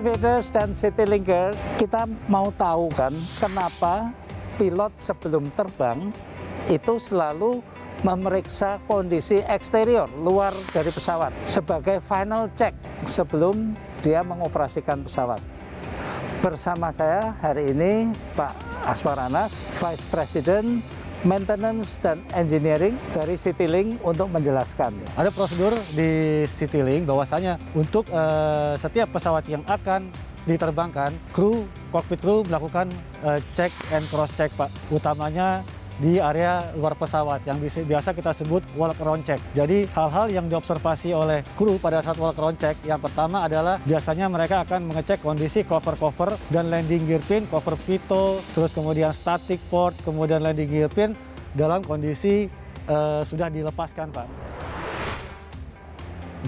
Aviators dan Citylinkers, kita mau tahu kan kenapa pilot sebelum terbang itu selalu memeriksa kondisi eksterior luar dari pesawat sebagai final check sebelum dia mengoperasikan pesawat. Bersama saya hari ini Pak Aswaranas, Vice President Maintenance dan Engineering dari Citylink untuk menjelaskan. Ada prosedur di Citylink bahwasanya untuk setiap pesawat yang akan diterbangkan, cockpit kru melakukan check and cross check, Pak. Utamanya di area luar pesawat yang biasa kita sebut walk around check. Jadi hal-hal yang diobservasi oleh kru pada saat walk around check, yang pertama adalah biasanya mereka akan mengecek kondisi cover dan landing gear pin, cover pitot, terus kemudian static port, kemudian landing gear pin dalam kondisi sudah dilepaskan, Pak.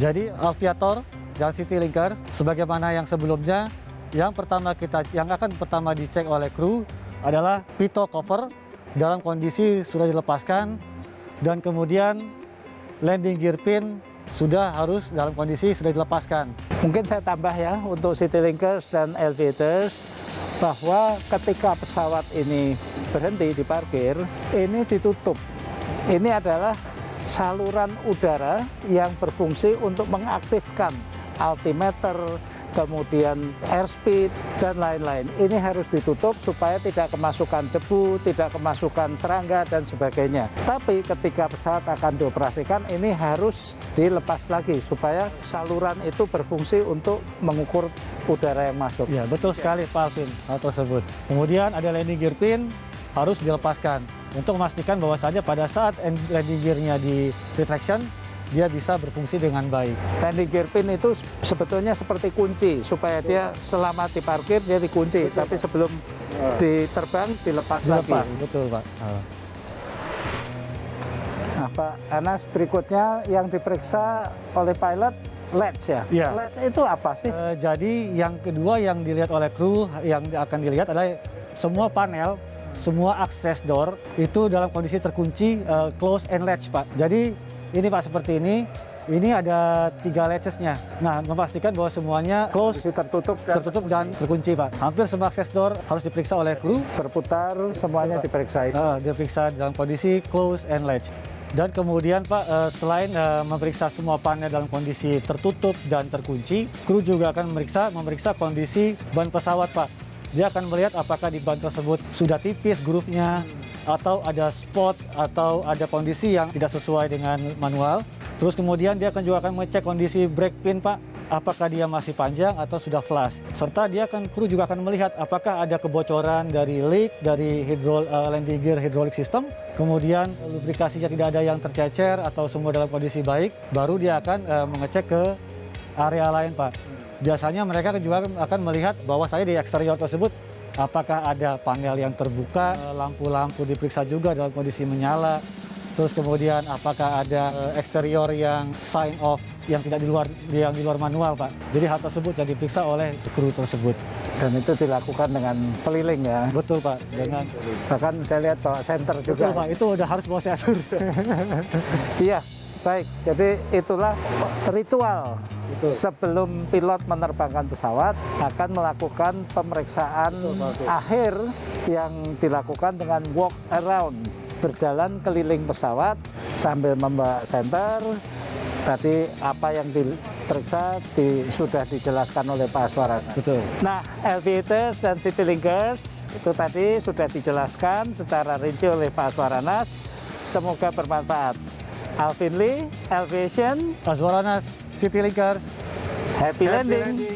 Jadi Aviator dan Citylinkers sebagaimana yang sebelumnya, yang akan pertama dicek oleh kru adalah pitot cover dalam kondisi sudah dilepaskan, dan kemudian landing gear pin sudah harus dalam kondisi sudah dilepaskan. Mungkin saya tambah ya untuk Citylinkers dan Aviators bahwa ketika pesawat ini berhenti di parkir, ini ditutup. Ini adalah saluran udara yang berfungsi untuk mengaktifkan altimeter, kemudian airspeed, dan lain-lain. Ini harus ditutup supaya tidak kemasukan debu, tidak kemasukan serangga, dan sebagainya. Tapi ketika pesawat akan dioperasikan, ini harus dilepas lagi supaya saluran itu berfungsi untuk mengukur udara yang masuk. Ya, betul sekali Pak Alvin, hal tersebut. Kemudian ada landing gear pin harus dilepaskan untuk memastikan bahwasanya pada saat landing gear-nya di retraction, dia bisa berfungsi dengan baik. Landing gear pin itu sebetulnya seperti kunci, supaya dia selama di parkir dia dikunci, betul, tapi sebelum diterbang dilepas lagi. Betul, Pak. Nah, Pak Anas, berikutnya yang diperiksa oleh pilot latch ya? Ya. Latch itu apa sih? Jadi yang kedua yang dilihat oleh kru, yang akan dilihat adalah semua panel, semua akses door itu dalam kondisi terkunci, close and latch, Pak. Jadi ini Pak seperti ini ada 3 latches-nya. Nah, memastikan bahwa semuanya close, tertutup dan terkunci, Pak. Hampir semua akses door harus diperiksa oleh kru. Berputar, semuanya diperiksa. Diperiksa dalam kondisi close and latch. Dan kemudian Pak, selain memeriksa semua panel dalam kondisi tertutup dan terkunci, kru juga akan memeriksa kondisi ban pesawat, Pak. Dia akan melihat apakah di ban tersebut sudah tipis groove-nya, atau ada spot, atau ada kondisi yang tidak sesuai dengan manual. Terus kemudian dia juga akan mengecek kondisi brake pin, Pak, apakah dia masih panjang atau sudah flush. Serta kru juga akan melihat apakah ada kebocoran dari leak, dari landing gear hydraulic system, kemudian lubrikasinya tidak ada yang tercecer atau semua dalam kondisi baik, baru dia akan mengecek ke area lain, Pak. Biasanya mereka juga akan melihat bahwa di eksterior tersebut apakah ada panel yang terbuka, lampu-lampu diperiksa juga dalam kondisi menyala. Terus kemudian apakah ada eksterior yang sign off yang tidak di luar manual, Pak. Jadi hal tersebut jadi diperiksa oleh kru tersebut. Dan itu dilakukan dengan keliling ya? Betul, Pak. Bahkan saya lihat bawa senter juga. Betul, Pak. Itu udah harus bawa senter. Iya, baik. Jadi itulah ritual. Sebelum pilot menerbangkan pesawat akan melakukan pemeriksaan akhir yang dilakukan dengan walk around, berjalan keliling pesawat sambil membawa senter. Tadi apa yang diperiksa sudah dijelaskan oleh Pak Aswaranas. Betul. Nah, Aviators dan Citylinkers itu tadi sudah dijelaskan secara rinci oleh Pak Aswaranas. Semoga bermanfaat. Alvin Lee, Aviation, Aswaranas, Citylinkers. Happy landing.